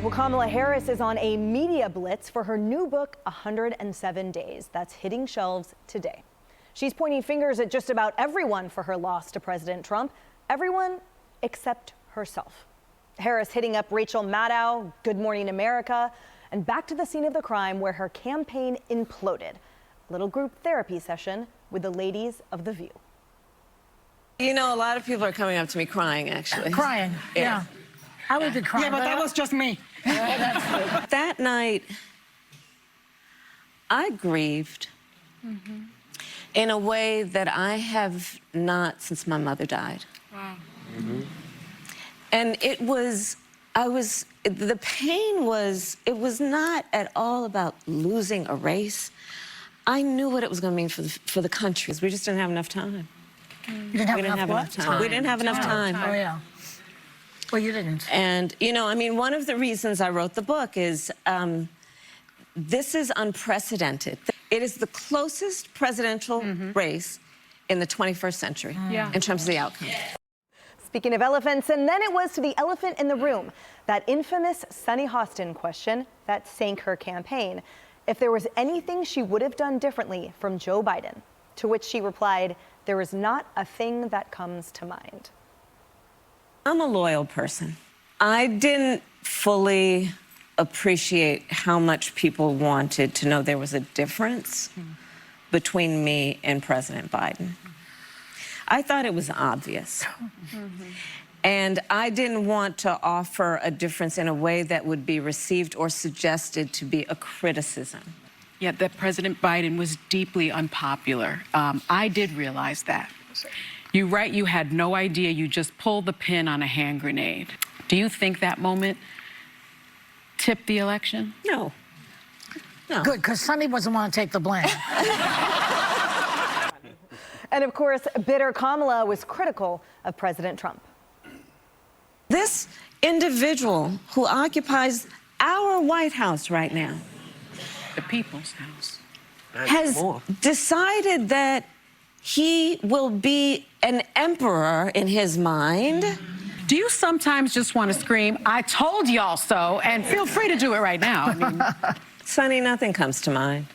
Well, Kamala Harris is on a media blitz for her new book, 107 Days. That's hitting shelves today. She's pointing fingers at just about everyone for her loss to President Trump, everyone except herself. Harris hitting up Rachel Maddow, Good Morning America, and back to the scene of the crime where her campaign imploded. A little group therapy session with the ladies of The View. You know, a lot of people are coming up to me crying, actually. Crying, yeah. I would be crying. Yeah, but that was just me. That night, I grieved in a way that I have not since my mother died. Wow. And it was, the pain was, it was not at all about losing a race. I knew what it was going to mean for the country. We just didn't have enough time. You didn't have enough time. We didn't have enough time. Oh, yeah. Well, you didn't. And, you know, I mean, one of the reasons I wrote the book is this is unprecedented. It is the closest presidential race in the 21st century in terms of the outcome. Speaking of elephants, and then it was to the elephant in the room, that infamous Sunny Hostin question that sank her campaign. If there was anything she would have done differently from Joe Biden, to which she replied, "There is not a thing that comes to mind." I'm a loyal person. I didn't fully appreciate how much people wanted to know there was a difference between me and President Biden. I thought it was obvious. And I didn't want to offer a difference in a way that would be received or suggested to be a criticism. Yeah, that President Biden was deeply unpopular. I did realize that. You write you had no idea, you just pulled the pin on a hand grenade. Do you think that moment tipped the election? No. No. Good, because Sunny doesn't want to take the blame. And of course, bitter Kamala was critical of President Trump. This individual who occupies our White House right now, The People's House, has decided that he will be an emperor in his mind. do you sometimes just want to scream, "I told y'all so," and feel free to do it right now? I mean, Sonny, nothing comes to mind.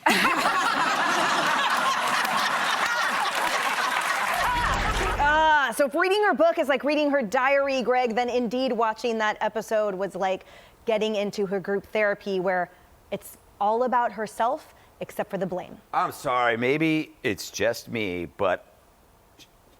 So if reading her book is like reading her diary, Greg, then indeed watching that episode was like getting into her group therapy where it's all about herself except for the blame. I'm sorry, maybe it's just me, but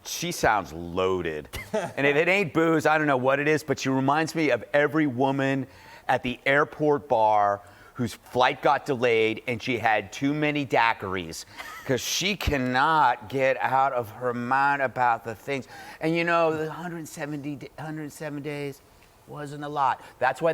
she sounds loaded. And if it ain't booze, I don't know what it is, but she reminds me of every woman at the airport bar whose flight got delayed and she had too many daiquiris because she cannot get out of her mind about the things. And you know, the 107 days wasn't a lot. That's why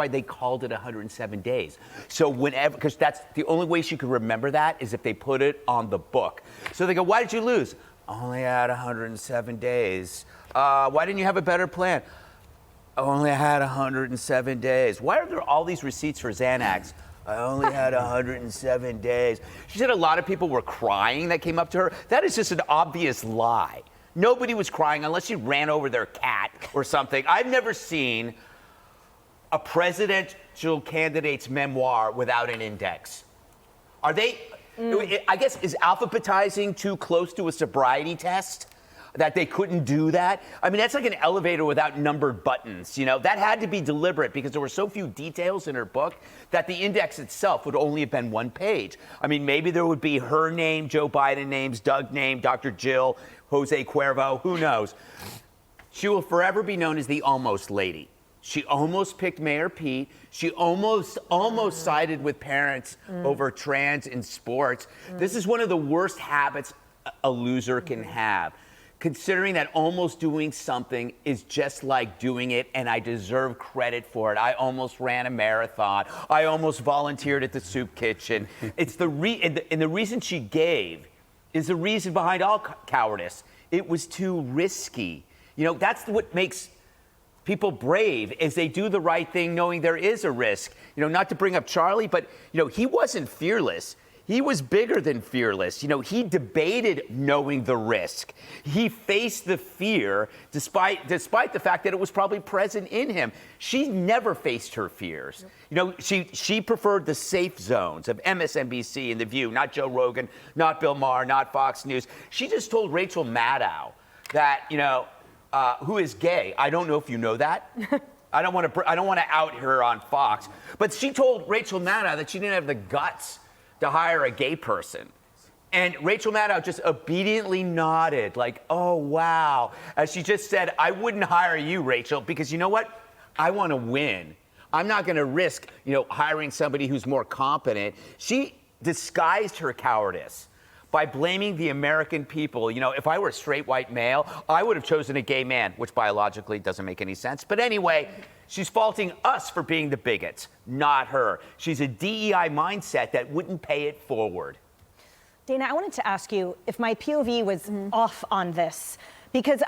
they called it 107 days. So whenever, because that's the only way she could remember that is if they put it on the book. So they go, "Why did you lose?" "Only had 107 days. Why didn't you have a better plan?" "Only had 107 days. Why are there all these receipts for Xanax?" "I only had 107 days. She said a lot of people were crying that came up to her. That is just an obvious lie. Nobody was crying unless you ran over their cat or something. I've never seen a presidential candidate's memoir without an index. Are they, I guess, is alphabetizing too close to a sobriety test? That they couldn't do that? I mean, that's like an elevator without numbered buttons, you know? That had to be deliberate because there were so few details in her book that the index itself would only have been one page. I mean, maybe there would be her name, Joe Biden names, Doug name, Dr. Jill, Jose Cuervo, who knows? She will forever be known as the almost lady. She almost picked Mayor Pete. She almost sided with parents over trans in sports. This is one of the worst habits a loser can have. Considering that almost doing something is just like doing it, and I deserve credit for it. I almost ran a marathon. I almost volunteered at the soup kitchen. It's the reason she gave is the reason behind all cowardice. It was too risky. You know, that's what makes people brave, is they do the right thing knowing there is a risk. You know, not to bring up Charlie, but, you know, he wasn't fearless. He was bigger than fearless. You know, he debated knowing the risk. He faced the fear despite the fact that it was probably present in him. She never faced her fears. You know, she preferred the safe zones of MSNBC and The View, not Joe Rogan, not Bill Maher, not Fox News. She just told Rachel Maddow that, you know, who is gay. I don't know if you know that. I don't want to out her on Fox, but she told Rachel Maddow that she didn't have the guts to hire a gay person. And Rachel Maddow just obediently nodded like, oh, wow. As she just said, I wouldn't hire you, Rachel, because you know what? I want to win. I'm not going to risk, you know, hiring somebody who's more competent. She disguised her cowardice by blaming the American people. You know, if I were a straight white male, I would have chosen a gay man, which biologically doesn't make any sense. But anyway, she's faulting us for being the bigots, not her. She's a DEI mindset that wouldn't pay it forward. Dana, I wanted to ask you if my POV was off on this, because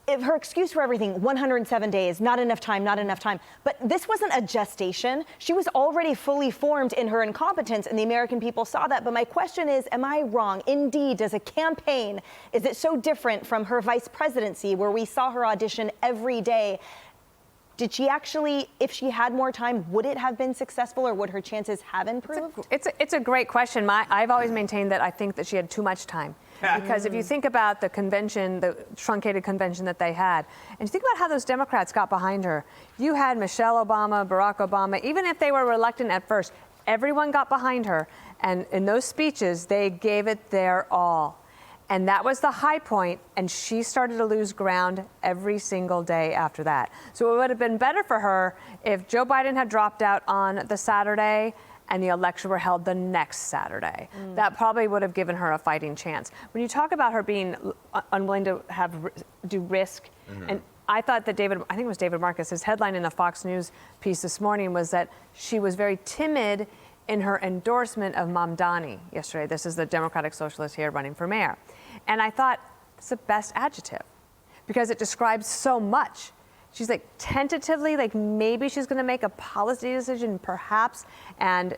if her excuse for everything, 107 days, not enough time, not enough time. But this wasn't a gestation. She was already fully formed in her incompetence, and the American people saw that. But my question is, am I wrong? Indeed, as a campaign, is it so different from her vice presidency, where we saw her audition every day? Did she actually, if she had more time, would it have been successful, or would her chances have improved? It's a great question. I've always maintained that I think that she had too much time. Because if you think about the convention, the truncated convention that they had, and you think about how those Democrats got behind her, you had Michelle Obama, Barack Obama, even if they were reluctant at first, everyone got behind her. And in those speeches, they gave it their all. And that was the high point, and she started to lose ground every single day after that. So it would have been better for her if Joe Biden had dropped out on the Saturday and the election were held the next Saturday. That probably would have given her a fighting chance. When you talk about her being unwilling to do risk, and I thought that I think it was David Marcus, his headline in the Fox News piece this morning was that she was very timid in her endorsement of Mamdani yesterday. This is the Democratic Socialist here running for mayor. And I thought, it's the best adjective because it describes so much. She's like tentatively, like maybe she's going to make a policy decision, perhaps. And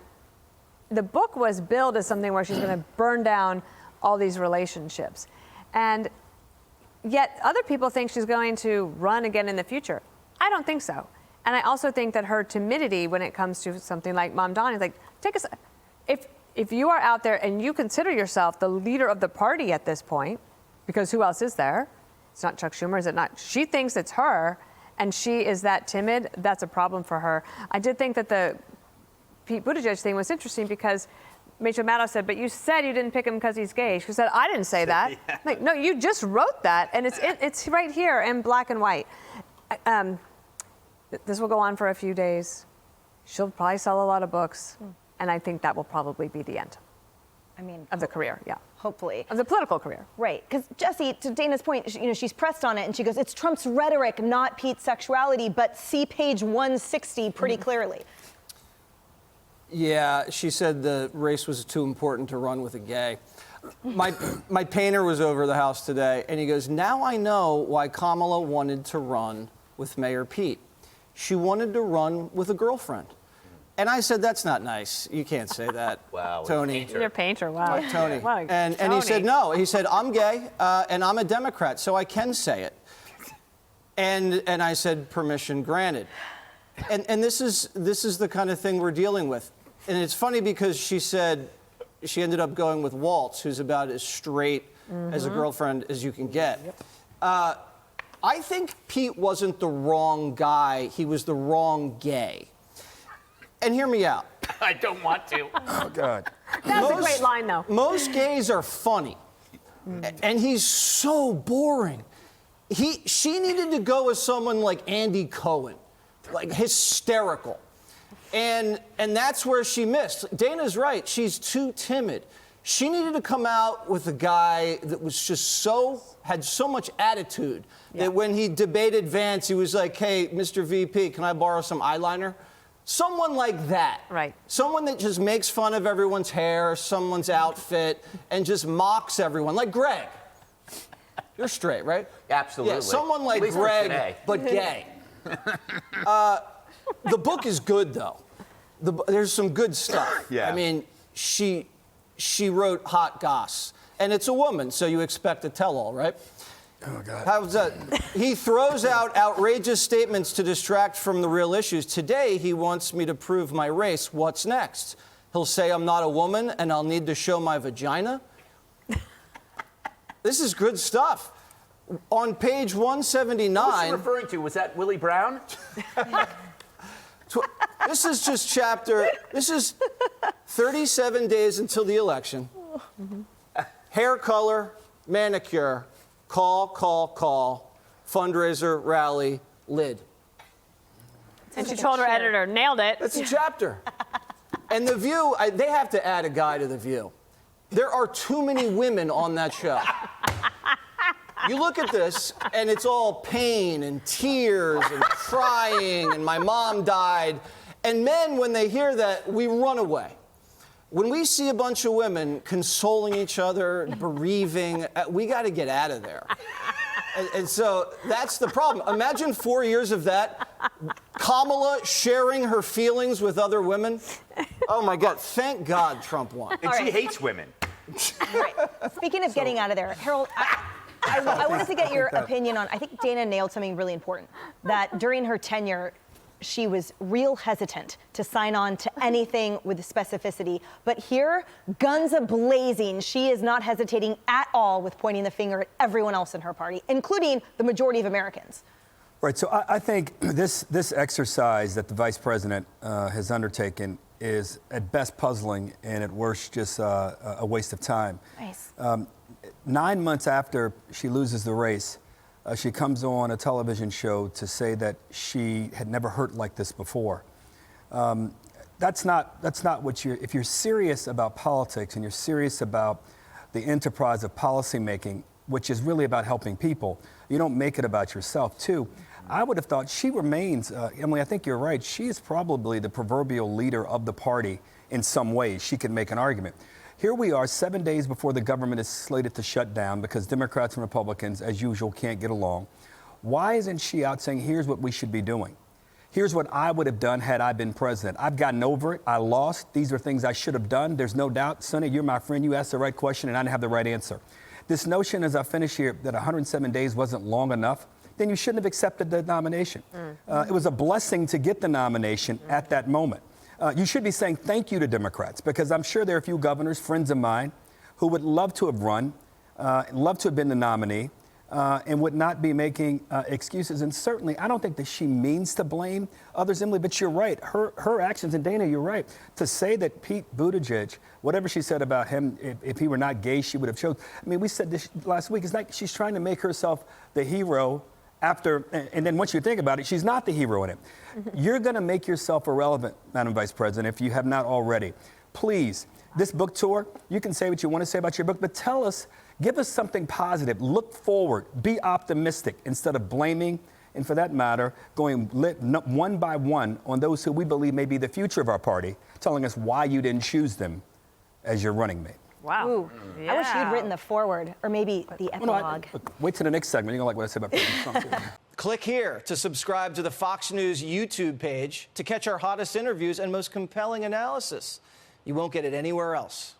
the book was billed as something where she's going to burn down all these relationships. And yet other people think she's going to run again in the future. I don't think so. And I also think that her timidity when it comes to something like Mamdani is like, if you are out there and you consider yourself the leader of the party at this point, because who else is there? It's not Chuck Schumer, is it not? She thinks it's her, and she is that timid. That's a problem for her. I did think that the Pete Buttigieg thing was interesting because Rachel Maddow said, but you said you didn't pick him because he's gay. She said, I didn't say that. Yeah. Like, no, you just wrote that, and it's right here in black and white. This will go on for a few days. She'll probably sell a lot of books, and I think that will probably be the end. I mean, of the career, yeah. Hopefully. Of the political career. Right, because Jesse, to Dana's point, she's pressed on it, and she goes, it's Trump's rhetoric, not Pete's sexuality, but see page 160 pretty clearly. Yeah, she said the race was too important to run with a gay. My painter was over the house today, and he goes, now I know why Kamala wanted to run with Mayor Pete. She wanted to run with a girlfriend. And I said, that's not nice. You can't say that. Wow. Tony. You're a painter, wow. Tony. Wow. And he said, no. He said, I'm gay, and I'm a Democrat, so I can say it. And I said, permission granted. And this is the kind of thing we're dealing with. And it's funny because she said she ended up going with Waltz, who's about as straight as a girlfriend as you can get. I think Pete wasn't the wrong guy. He was the wrong gay. And hear me out. I don't want to. Oh, God. That's a great line, though. Most gays are funny. And he's so boring. She needed to go with someone like Andy Cohen, like hysterical. And that's where she missed. Dana's right. She's too timid. She needed to come out with a guy that was just had so much attitude that when he debated Vance, he was like, hey, Mr. VP, can I borrow some eyeliner? Someone like that. Right. Someone that just makes fun of everyone's hair, someone's outfit, and just mocks everyone. Like Greg. You're straight, right? Absolutely. Yeah, someone like Greg, but gay. The book is good, though. There's some good stuff. Yeah. I mean, she she wrote hot goss. And it's a woman, so you expect a tell-all, right? Oh, God. How's that? He throws out outrageous statements to distract from the real issues. Today, he wants me to prove my race. What's next? He'll say I'm not a woman and I'll need to show my vagina. This is good stuff. On page 179... What was she referring to? Was that Willie Brown? This is just chapter... This is 37 days until the election. Hair color, manicure, call, fundraiser, rally, lid. And she told her editor, nailed it. That's a chapter. And The View, they have to add a guy to The View. There are too many women on that show. You look at this, and it's all pain and tears and crying, and my mom died. And men, when they hear that, we run away. When we see a bunch of women consoling each other, bereaving, we got to get out of there. And so that's the problem. Imagine 4 years of that. Kamala sharing her feelings with other women. Oh, my God. Thank God Trump won. And she hates women. Right. Speaking of getting out of there, Harold, I wanted to get your opinion on, I think Dana nailed something really important, that during her tenure, she was real hesitant to sign on to anything with specificity. But here, guns a-blazing, she is not hesitating at all with pointing the finger at everyone else in her party, including the majority of Americans. Right, so I think this exercise that the vice president has undertaken is at best puzzling and at worst just a waste of time. Nice. 9 months after she loses the race, she comes on a television show to say that she had never hurt like this before. That's not what if you're serious about politics and you're serious about the enterprise of policymaking, which is really about helping people, you don't make it about yourself too. I would have thought she remains, Emily, I think you're right, she is probably the proverbial leader of the party in some ways. She could make an argument. Here we are 7 days before the government is slated to shut down because Democrats and Republicans, as usual, can't get along. Why isn't she out saying, here's what we should be doing? Here's what I would have done had I been president. I've gotten over it. I lost. These are things I should have done. There's no doubt. Sonny, you're my friend. You asked the right question and I didn't have the right answer. This notion as I finish here that 107 days wasn't long enough, then you shouldn't have accepted the nomination. It was a blessing to get the nomination at that moment. You should be saying thank you to Democrats, because I'm sure there are a few governors, friends of mine, who would love to have run, love to have been the nominee, and would not be making excuses. And certainly, I don't think that she means to blame others, Emily, but you're right. Her actions, and Dana, you're right. To say that Pete Buttigieg, whatever she said about him, if he were not gay, she would have chosen. I mean, we said this last week. It's like she's trying to make herself the hero after, and then once you think about it, she's not the hero in it. You're going to make yourself irrelevant, Madam Vice President, if you have not already. Please, this book tour, you can say what you want to say about your book, but tell us, give us something positive. Look forward. Be optimistic instead of blaming, and for that matter, going one by one on those who we believe may be the future of our party, telling us why you didn't choose them as your running mate. Wow. Ooh, Yeah. I wish you'd written the foreword, or maybe the epilogue. Look, wait till the next segment. You're going to like what I say about President Trump. Click here to subscribe to the Fox News YouTube page to catch our hottest interviews and most compelling analysis. You won't get it anywhere else.